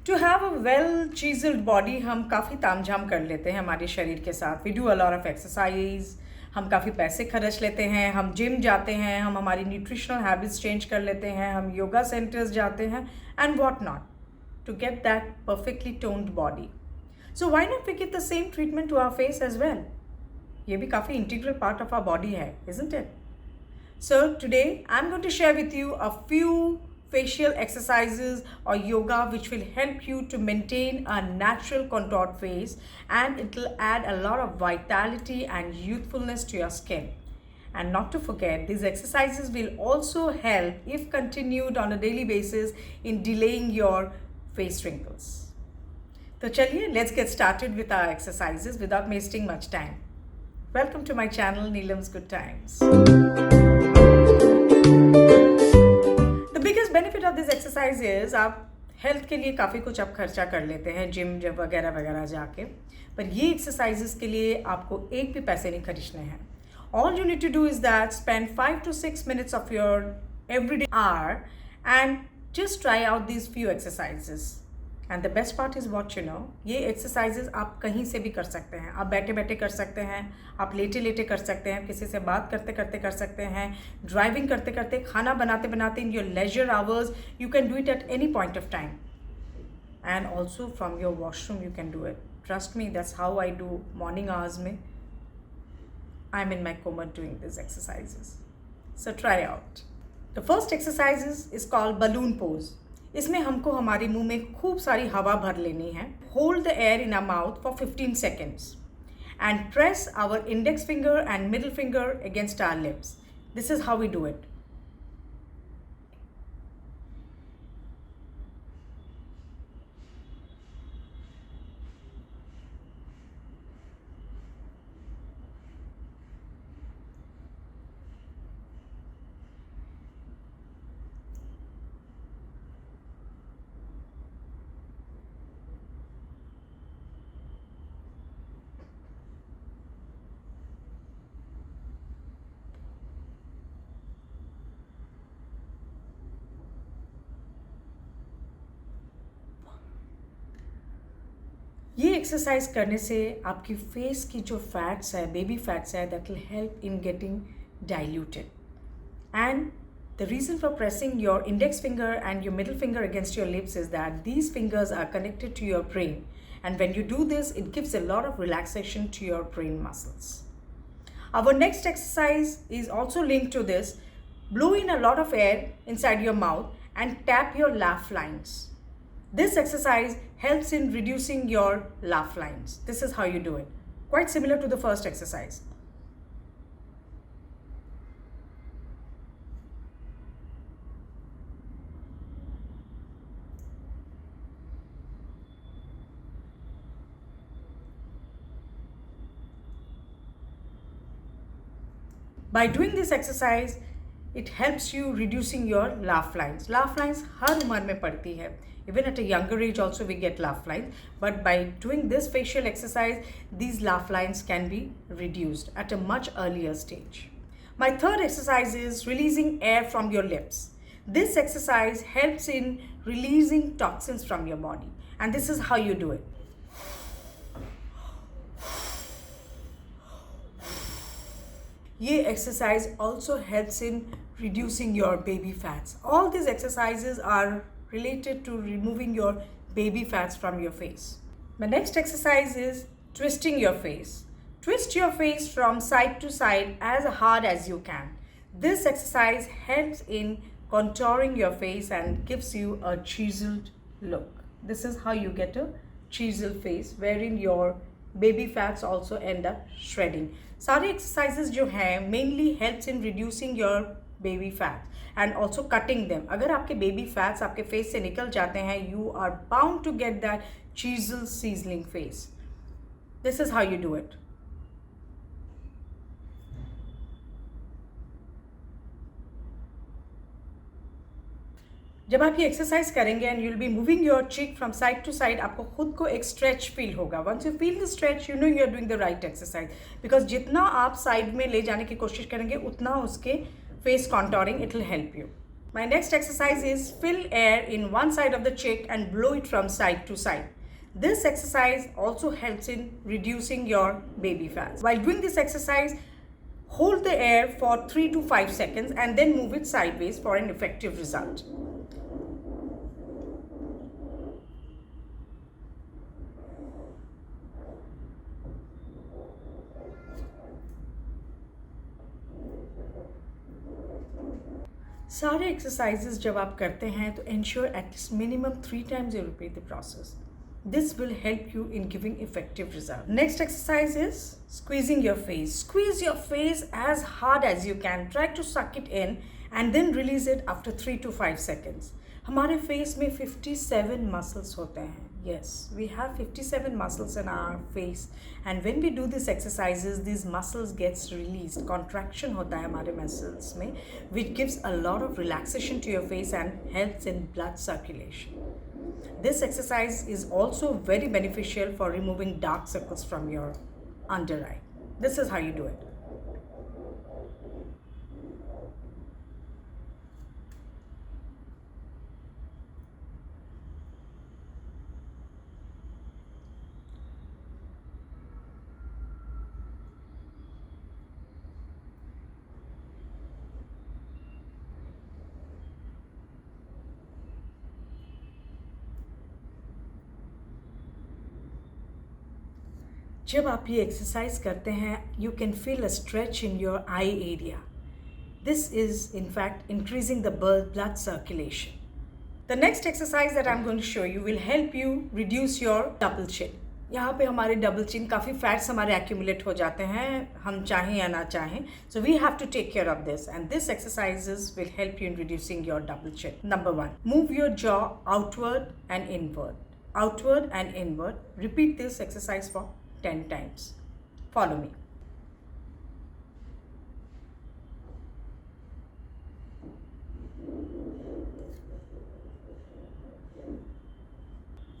To have a well chiselled body हम काफ़ी तामझाम कर लेते हैं हमारे शरीर के साथ. We do a lot of exercise, हम काफ़ी पैसे खर्च लेते हैं, हम जिम जाते हैं, हम हमारी न्यूट्रिशनल हैबिट्स चेंज कर लेते हैं, हम योगा सेंटर्स जाते हैं and what not to get that perfectly toned body. So why not we give the same treatment to our face as well. ये भी काफ़ी integral part of our body है, isn't it? So today I'm going to share with you a few facial exercises or yoga which will help you to maintain a natural contoured face, and it will add a lot of vitality and youthfulness to your skin. And not to forget, these exercises will also help, if continued on a daily basis, in delaying your face wrinkles. So chaliye, let's get started with our exercises without wasting much time. Welcome to my channel, Neelam's Good Times. The biggest benefit of this exercise is आप health के लिए काफ़ी कुछ आप खर्चा कर लेते हैं जिम जब वगैरह वगैरह जाके, पर ये एक्सरसाइजेस के लिए आपको एक भी पैसे नहीं खर्चने हैं. All you need to do is that spend 5 to 6 minutes of your everyday hour and just try out these few exercises. And the best part is what you know, ये एक्सरसाइजेज आप कहीं से भी कर सकते हैं. आप बैठे बैठे कर सकते हैं, आप लेटे लेटे कर सकते हैं, किसी से बात करते करते कर सकते हैं, ड्राइविंग करते करते, खाना बनाते बनाते, in your leisure hours. You can do it at any point of time and also from your washroom you can do it. Trust me, that's how I do morning hours में. I am in my corner doing this exercises. So try out. The first exercise is called balloon pose. इसमें हमको हमारे मुंह में खूब सारी हवा भर लेनी है. Hold the air in our mouth for 15 seconds and press our index finger and middle finger against our lips. This is how we do it. ये एक्सरसाइज करने से आपकी फेस की जो फैट्स है, बेबी फैट्स है, that will help in getting diluted. And the reason for pressing your index finger and your middle finger against your lips is that these fingers are connected to your brain, and when you do this it gives a lot of relaxation to your brain muscles. Our next exercise is also linked to this. Blow in a lot of air inside your mouth and tap your laugh lines. This exercise helps in reducing your laugh lines. This is how you do it. Quite similar to the first exercise. By doing this exercise, it helps you reducing your laugh lines. Laugh lines हर उम्र में पड़ती है. Even at a younger age also we get laugh lines. But by doing this facial exercise, these laugh lines can be reduced at a much earlier stage. My third exercise is releasing air from your lips. This exercise helps in releasing toxins from your body. And this is how you do it. ये exercise also helps in reducing your baby fats. All these exercises are related to removing your baby fats from your face. My next exercise is twisting your face. Twist your face from side to side as hard as you can. This exercise helps in contouring your face and gives you a chiseled look. This is how you get a chiseled face wherein your baby fats also end up shredding. सारे exercises जो हैं mainly helps in reducing your baby fat and also cutting them. अगर आपके baby fats आपके face से निकल जाते हैं, you are bound to get that chisel sizzling face. This is how you do it. जब आप ये एक्सरसाइज करेंगे and you will be moving your cheek from side to side, आपको खुद को एक स्ट्रेच फील होगा. Once you feel the stretch, you know you are doing the right exercise. Because जितना आप साइड में ले जाने की कोशिश करेंगे उतना उसके face contouring it will help you. My next exercise is fill air in one side of the cheek and blow it from side to side. This exercise also helps in reducing your baby fat. While doing this exercise, hold the air for 3 to 5 seconds and then move it sideways for an effective result. सारे exercises जब आप करते हैं तो ensure at least minimum 3 times you repeat the process. This will help you in giving effective result. Next exercise is squeezing your face. Squeeze your face as hard as you can. Try to suck it in and then release it after 3 to 5 seconds. हमारे face में 57 muscles होते हैं. Yes, we have 57 muscles in our face, and when we do these exercises, these muscles gets released. Contraction होता है हमारे muscles में, which gives a lot of relaxation to your face and helps in blood circulation. This exercise is also very beneficial for removing dark circles from your under eye. This is how you do it. जब आप ये exercise करते हैं, you can feel a stretch in your eye area. This is in fact increasing the blood circulation. The next exercise that I am going to show you will help you reduce your double chin. यहाँ पे हमारे double chin काफ़ी fats हमारे accumulate हो जाते हैं, हम चाहें या ना चाहें. So we have to take care of this, and this exercises will help you in reducing your double chin. Number 1, move your jaw outward and inward. Outward and inward. Repeat this exercise for 10 times. Follow me.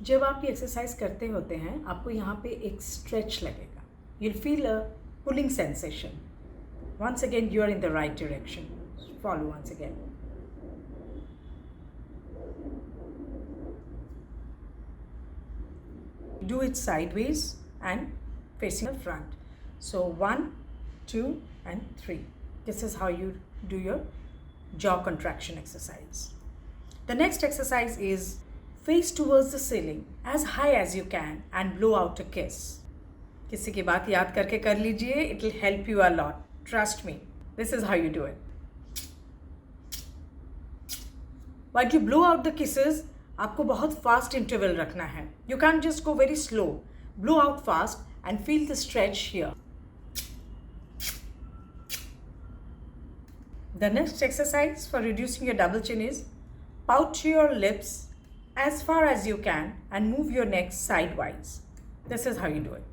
जब आप ये exercise करते होते हैं, आपको यहाँ पे एक स्ट्रेच लगेगा. You'll feel a pulling sensation. Once again, you are in the right direction. Follow once again. Do it sideways and facing the front. So 1, 2 and 3. This is how you do your jaw contraction exercise. The next exercise is face towards the ceiling as high as you can and blow out a kiss. किसी की बात याद करके कर लीजिए. It will help you a lot. Trust me. This is how you do it. While you blow out the kisses, आपको बहुत fast interval रखना है. You can just go very slow. Blow out fast and feel the stretch here. The next exercise for reducing your double chin is pout your lips as far as you can and move your neck sideways. This is how you do it.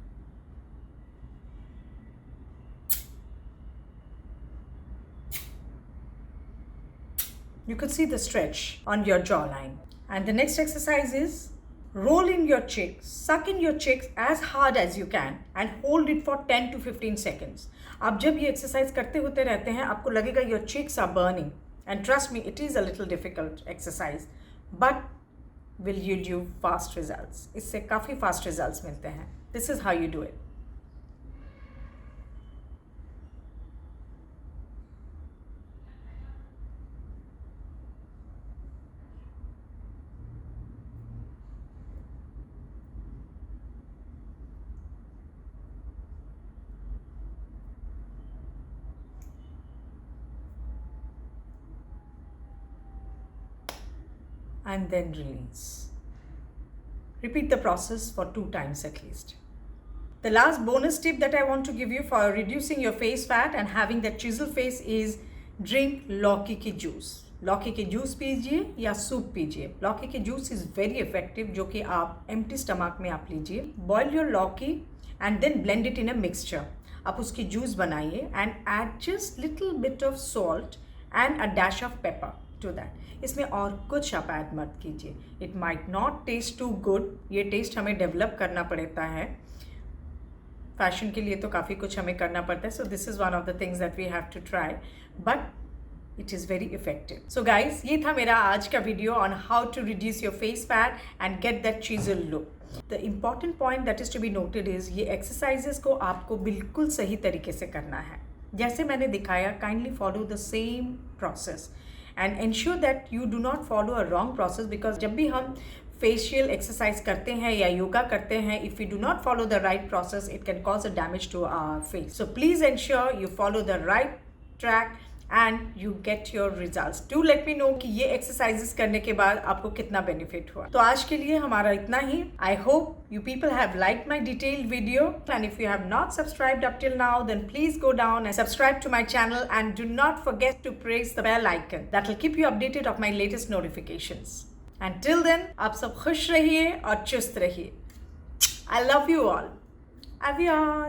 You could see the stretch on your jawline. And the next exercise is roll in your cheeks, suck in your cheeks as hard as you can and hold it for 10 to 15 seconds. आप जब ये exercise करते होते रहते हैं, आपको लगेगा your cheeks are burning. And trust me, it is a little difficult exercise, but will yield you fast results. इससे काफ़ी fast results मिलते हैं. This is how you do it. And then release. Repeat the process for 2 times at least. The last bonus tip that I want to give you for reducing your face fat and having that chisel face is drink लौकी की juice. लौकी की juice पीजिए या soup पीजिए. लौकी की juice is very effective, जो कि आप empty stomach में आप लीजिए. Boil your लौकी and then blend it in a mixture. आप उसकी जूस बनाइए and add just little bit of salt and a dash of pepper to that. इसमें और कुछ आप ऐड मत कीजिए. It might not taste too good. ये टेस्ट हमें डेवलप करना पड़ता है. फैशन के लिए तो काफ़ी कुछ हमें करना पड़ता है. So this is one of the things that we have to try. But it is very effective. So guys, ये था मेरा आज का video on how to reduce your face fat and get that chisel look. The important point that is to be noted is ये exercises को आपको बिल्कुल सही तरीके से करना है. जैसे मैंने दिखाया, kindly follow the same process and ensure that you do not follow a wrong process, because जब भी हम फेशियल एक्सरसाइज करते हैं या योगा करते हैं, if you do not follow the right process, it can cause a damage to our face. So please ensure you follow the right track and you get your results. Do let me know कि ये exercises करने के बाद आपको कितना benefit हुआ. तो आज के लिए हमारा इतना ही. I hope you people have liked my detailed video, and if you have not subscribed up till now, then please go down and subscribe to my channel, and do not forget to press the bell icon. That will keep you updated of my latest notifications. Until then, आप सब खुश रहिए और चुस्त रहिए. I love you all. Adios.